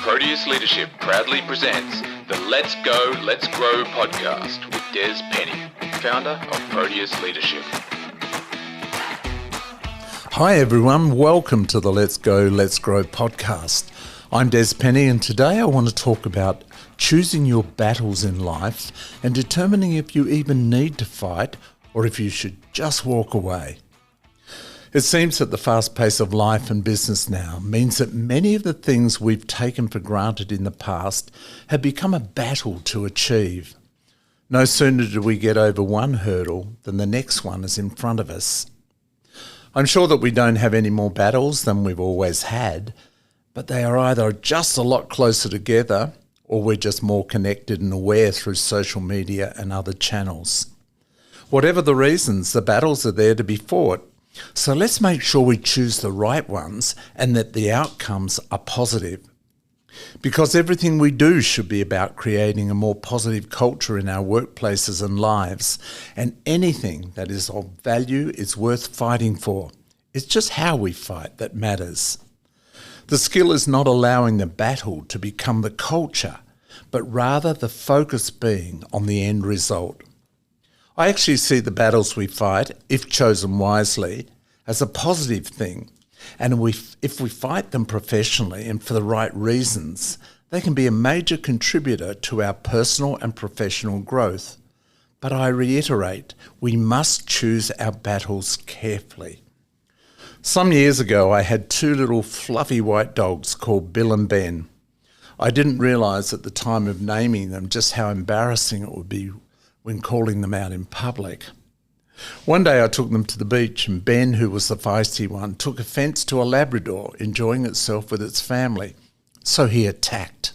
Proteus Leadership proudly presents the Let's Go, Let's Grow podcast with Des Penny, founder of Proteus Leadership. Hi everyone, welcome to the Let's Go, Let's Grow podcast. I'm Des Penny, and today I want to talk about choosing your battles in life and determining if you even need to fight or if you should just walk away. It seems that the fast pace of life and business now means that many of the things we've taken for granted in the past have become a battle to achieve. No sooner do we get over one hurdle than the next one is in front of us. I'm sure that we don't have any more battles than we've always had, but they are either just a lot closer together or we're just more connected and aware through social media and other channels. Whatever the reasons, the battles are there to be fought. So let's make sure we choose the right ones and that the outcomes are positive. Because everything we do should be about creating a more positive culture in our workplaces and lives, and anything that is of value is worth fighting for. It's just how we fight that matters. The skill is not allowing the battle to become the culture, but rather the focus being on the end result. I actually see the battles we fight, if chosen wisely, as a positive thing. And if we fight them professionally and for the right reasons, they can be a major contributor to our personal and professional growth. But I reiterate, we must choose our battles carefully. Some years ago, I had two little fluffy white dogs called Bill and Ben. I didn't realise at the time of naming them just how embarrassing it would be when calling them out in public. One day I took them to the beach, and Ben, who was the feisty one, took offence to a Labrador enjoying itself with its family, so he attacked.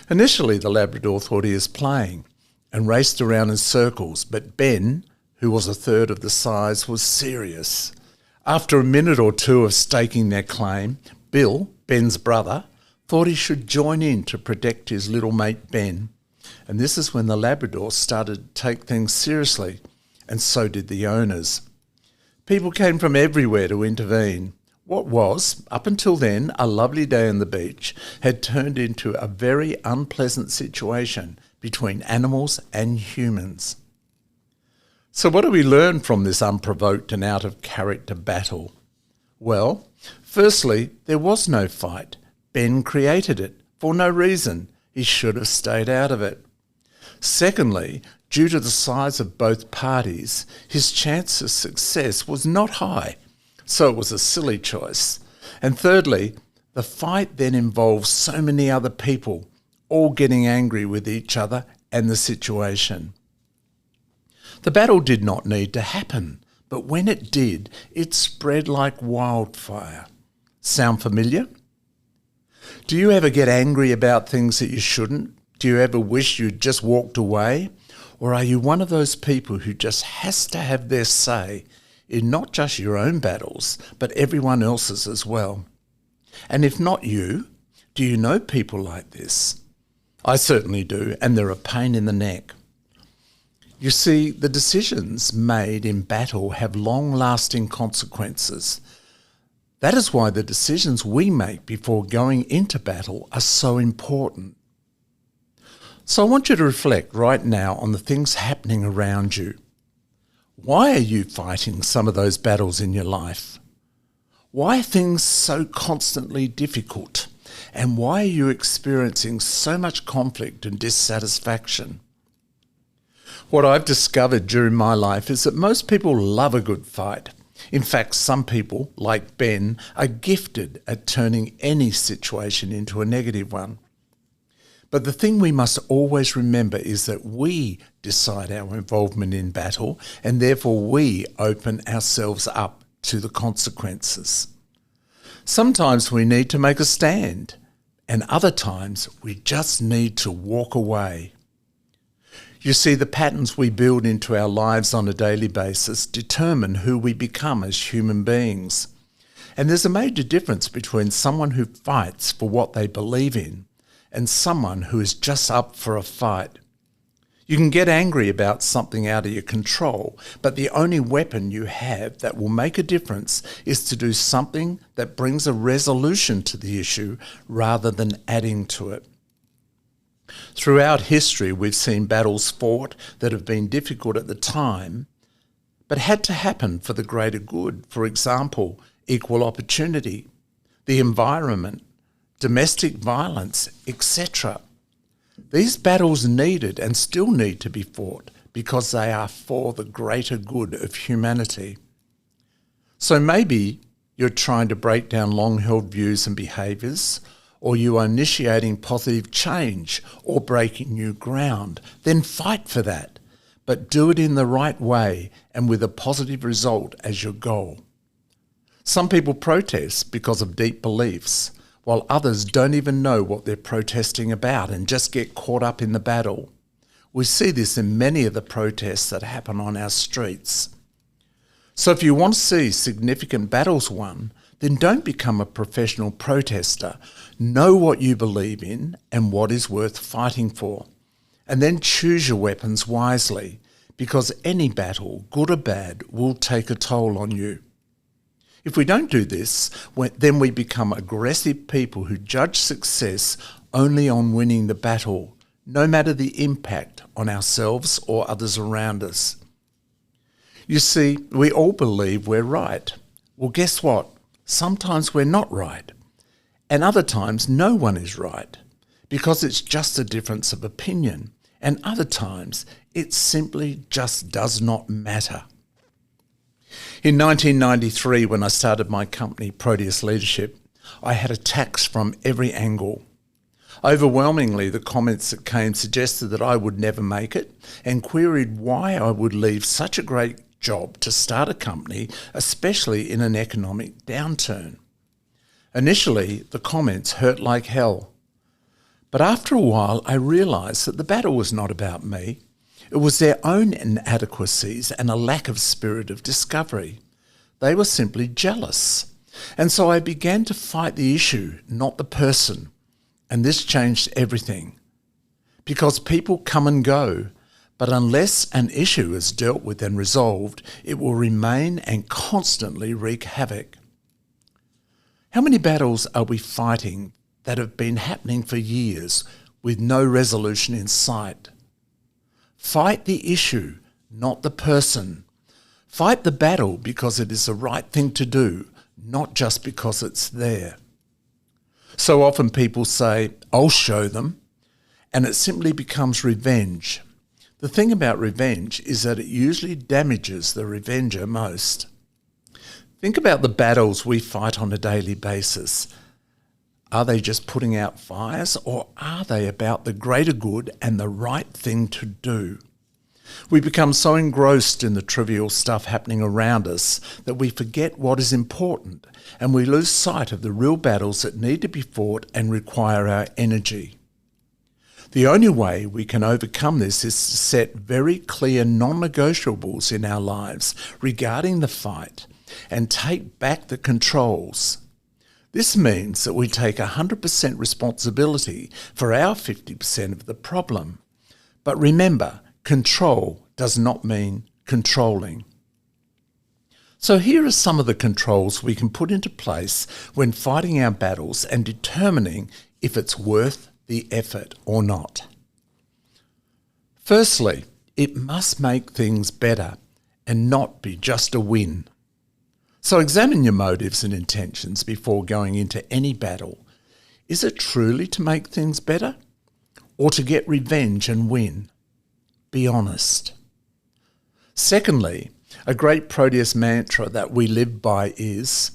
Initially the Labrador thought he was playing and raced around in circles, but Ben, who was a third of the size, was serious. After a minute or two of staking their claim, Bill, Ben's brother, thought he should join in to protect his little mate Ben. And this is when the Labrador started to take things seriously, and so did the owners. People came from everywhere to intervene. What was, up until then, a lovely day on the beach had turned into a very unpleasant situation between animals and humans. So what do we learn from this unprovoked and out-of-character battle? Well, firstly, there was no fight. Ben created it for no reason. He should have stayed out of it. Secondly, due to the size of both parties, his chance of success was not high, so it was a silly choice. And thirdly, the fight then involves so many other people, all getting angry with each other and the situation. The battle did not need to happen, but when it did, it spread like wildfire. Sound familiar? Do you ever get angry about things that you shouldn't? Do you ever wish you'd just walked away? Or are you one of those people who just has to have their say in not just your own battles, but everyone else's as well? And if not you, do you know people like this? I certainly do, and they're a pain in the neck. You see, the decisions made in battle have long-lasting consequences. That is why the decisions we make before going into battle are so important. So I want you to reflect right now on the things happening around you. Why are you fighting some of those battles in your life? Why are things so constantly difficult? And why are you experiencing so much conflict and dissatisfaction? What I've discovered during my life is that most people love a good fight. In fact, some people, like Ben, are gifted at turning any situation into a negative one. But the thing we must always remember is that we decide our involvement in battle, and therefore we open ourselves up to the consequences. Sometimes we need to make a stand, and other times we just need to walk away. You see, the patterns we build into our lives on a daily basis determine who we become as human beings. And there's a major difference between someone who fights for what they believe in and someone who is just up for a fight. You can get angry about something out of your control, but the only weapon you have that will make a difference is to do something that brings a resolution to the issue rather than adding to it. Throughout history, we've seen battles fought that have been difficult at the time, but had to happen for the greater good. For example, equal opportunity, the environment, domestic violence, etc. These battles needed and still need to be fought because they are for the greater good of humanity. So maybe you're trying to break down long-held views and behaviours, or you are initiating positive change or breaking new ground. Then fight for that, but do it in the right way and with a positive result as your goal. Some people protest because of deep beliefs, while others don't even know what they're protesting about and just get caught up in the battle. We see this in many of the protests that happen on our streets. So if you want to see significant battles won, then don't become a professional protester. Know what you believe in and what is worth fighting for. And then choose your weapons wisely, because any battle, good or bad, will take a toll on you. If we don't do this, then we become aggressive people who judge success only on winning the battle, no matter the impact on ourselves or others around us. You see, we all believe we're right. Well, guess what? Sometimes we're not right. And other times no one is right, because it's just a difference of opinion. And other times it simply just does not matter. In 1993, when I started my company, Proteus Leadership, I had attacks from every angle. Overwhelmingly, the comments that came suggested that I would never make it and queried why I would leave such a great job to start a company, especially in an economic downturn. Initially, the comments hurt like hell. But after a while, I realised that the battle was not about me. It was their own inadequacies and a lack of spirit of discovery. They were simply jealous. And so I began to fight the issue, not the person. And this changed everything. Because people come and go, but unless an issue is dealt with and resolved, it will remain and constantly wreak havoc. How many battles are we fighting that have been happening for years with no resolution in sight? Fight the issue, not the person. Fight the battle because it is the right thing to do, not just because it's there. So often people say, "I'll show them," and it simply becomes revenge. The thing about revenge is that it usually damages the revenger most. Think about the battles we fight on a daily basis. Are they just putting out fires, or are they about the greater good and the right thing to do? We become so engrossed in the trivial stuff happening around us that we forget what is important, and we lose sight of the real battles that need to be fought and require our energy. The only way we can overcome this is to set very clear non-negotiables in our lives regarding the fight and take back the controls. This means that we take 100% responsibility for our 50% of the problem. But remember, control does not mean controlling. So here are some of the controls we can put into place when fighting our battles and determining if it's worth the effort or not. Firstly, it must make things better and not be just a win. So examine your motives and intentions before going into any battle. Is it truly to make things better or to get revenge and win? Be honest. Secondly, a great Proteus mantra that we live by is,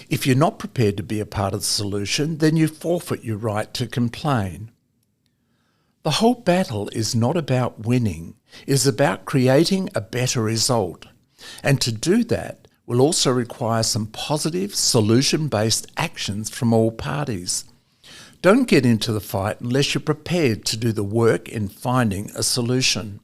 if you're not prepared to be a part of the solution, then you forfeit your right to complain. The whole battle is not about winning, it is about creating a better result. And to do that will also require some positive, solution-based actions from all parties. Don't get into the fight unless you're prepared to do the work in finding a solution.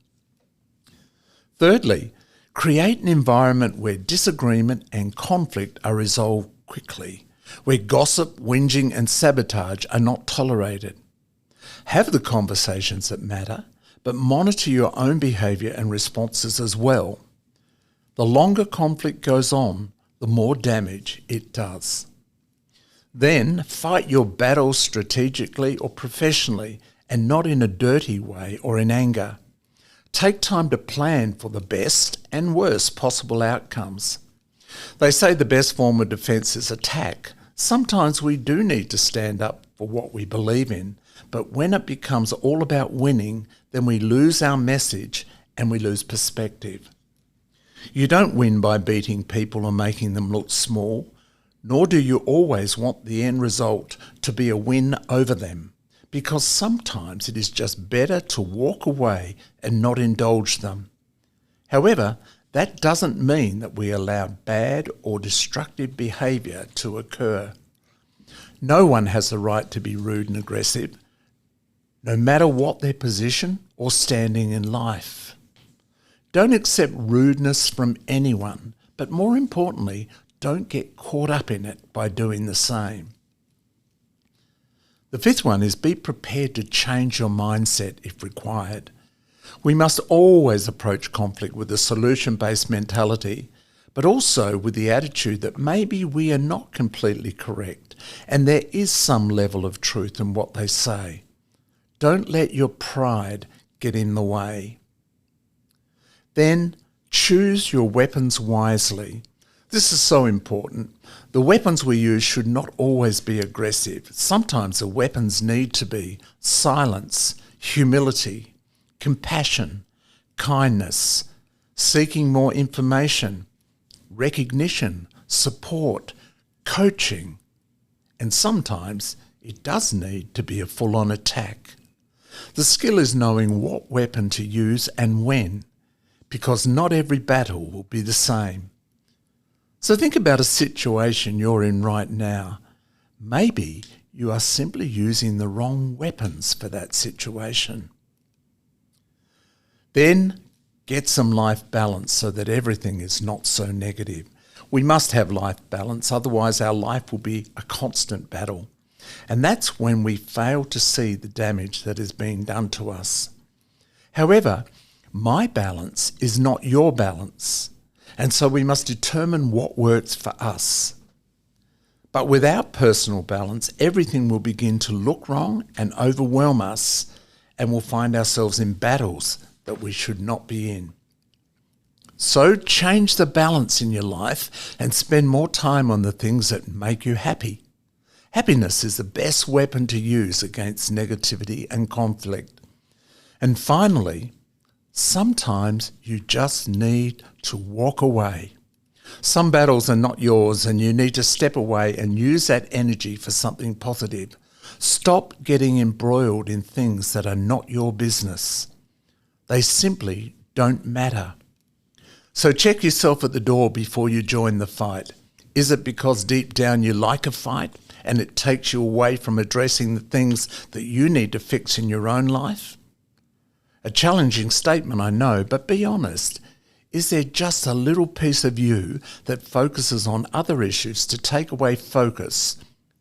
Thirdly, create an environment where disagreement and conflict are resolved quickly, where gossip, whinging and sabotage are not tolerated. Have the conversations that matter, but monitor your own behaviour and responses as well. The longer conflict goes on, the more damage it does. Then fight your battles strategically or professionally and not in a dirty way or in anger. Take time to plan for the best and worst possible outcomes. They say the best form of defence is attack. Sometimes we do need to stand up for what we believe in, but when it becomes all about winning, then we lose our message and we lose perspective. You don't win by beating people or making them look small, nor do you always want the end result to be a win over them, because sometimes it is just better to walk away and not indulge them. However, that doesn't mean that we allow bad or destructive behaviour to occur. No one has the right to be rude and aggressive, no matter what their position or standing in life. Don't accept rudeness from anyone, but more importantly, don't get caught up in it by doing the same. The fifth one is be prepared to change your mindset if required. We must always approach conflict with a solution-based mentality, but also with the attitude that maybe we are not completely correct and there is some level of truth in what they say. Don't let your pride get in the way. Then choose your weapons wisely. This is so important. The weapons we use should not always be aggressive. Sometimes the weapons need to be silence, humility, compassion, kindness, seeking more information, recognition, support, coaching, and sometimes it does need to be a full-on attack. The skill is knowing what weapon to use and when, because not every battle will be the same. So think about a situation you're in right now. Maybe you are simply using the wrong weapons for that situation. Then get some life balance so that everything is not so negative. We must have life balance, otherwise our life will be a constant battle. And that's when we fail to see the damage that is being done to us. However, my balance is not your balance, and so we must determine what works for us. But without personal balance, everything will begin to look wrong and overwhelm us, and we'll find ourselves in battles that we should not be in. So change the balance in your life and spend more time on the things that make you happy. Happiness is the best weapon to use against negativity and conflict. And finally, sometimes you just need to walk away. Some battles are not yours and you need to step away and use that energy for something positive. Stop getting embroiled in things that are not your business. They simply don't matter. So check yourself at the door before you join the fight. Is it because deep down you like a fight and it takes you away from addressing the things that you need to fix in your own life? A challenging statement, I know, but be honest. Is there just a little piece of you that focuses on other issues to take away focus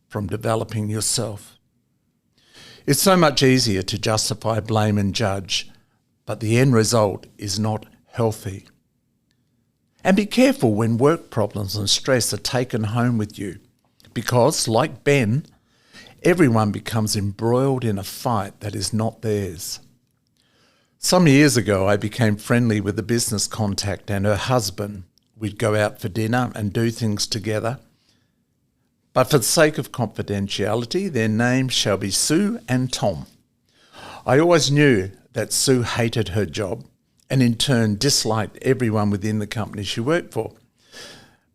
from developing yourself? It's so much easier to justify, blame and judge, but the end result is not healthy. And be careful when work problems and stress are taken home with you, because, like Ben, everyone becomes embroiled in a fight that is not theirs. Some years ago, I became friendly with a business contact and her husband. We'd go out for dinner and do things together. But for the sake of confidentiality, their names shall be Sue and Tom. I always knew that Sue hated her job and in turn disliked everyone within the company she worked for.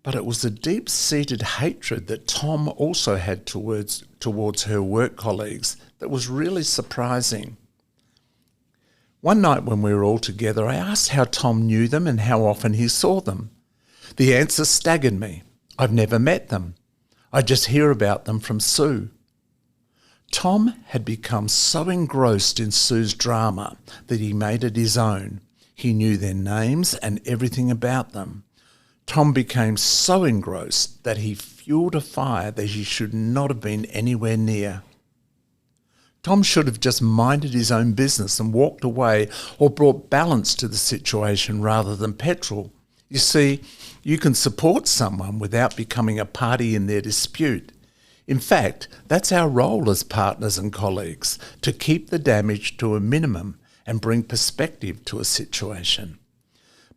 But it was the deep-seated hatred that Tom also had towards her work colleagues that was really surprising. One night when we were all together, I asked how Tom knew them and how often he saw them. The answer staggered me. I've never met them. I just hear about them from Sue. Tom had become so engrossed in Sue's drama that he made it his own. He knew their names and everything about them. Tom became so engrossed that he fueled a fire that he should not have been anywhere near. Tom should have just minded his own business and walked away, or brought balance to the situation rather than petrol. You see, you can support someone without becoming a party in their dispute. In fact, that's our role as partners and colleagues, to keep the damage to a minimum and bring perspective to a situation.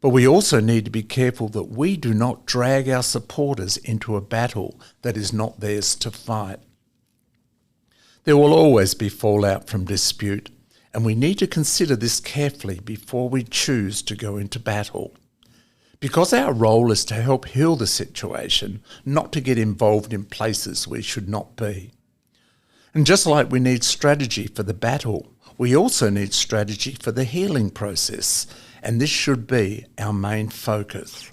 But we also need to be careful that we do not drag our supporters into a battle that is not theirs to fight. There will always be fallout from dispute, and we need to consider this carefully before we choose to go into battle. Because our role is to help heal the situation, not to get involved in places we should not be. And just like we need strategy for the battle, we also need strategy for the healing process, and this should be our main focus.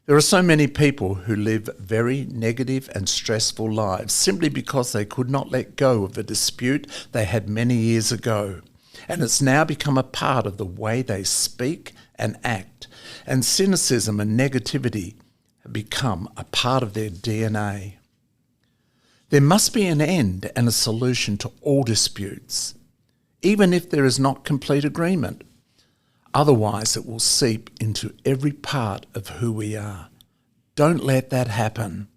There are so many people who live very negative and stressful lives simply because they could not let go of a dispute they had many years ago, and it's now become a part of the way they speak and act, and cynicism and negativity have become a part of their DNA. There must be an end and a solution to all disputes, even if there is not complete agreement. Otherwise, it will seep into every part of who we are. Don't let that happen.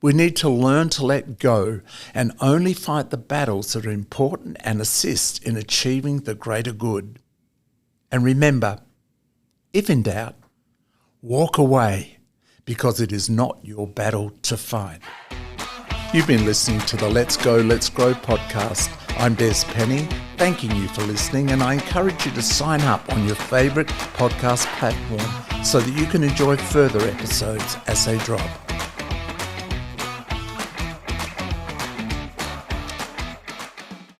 We need to learn to let go and only fight the battles that are important and assist in achieving the greater good. And remember, if in doubt, walk away, because it is not your battle to fight. You've been listening to the Let's Go, Let's Grow podcast. I'm Des Penny, thanking you for listening, and I encourage you to sign up on your favourite podcast platform so that you can enjoy further episodes as they drop.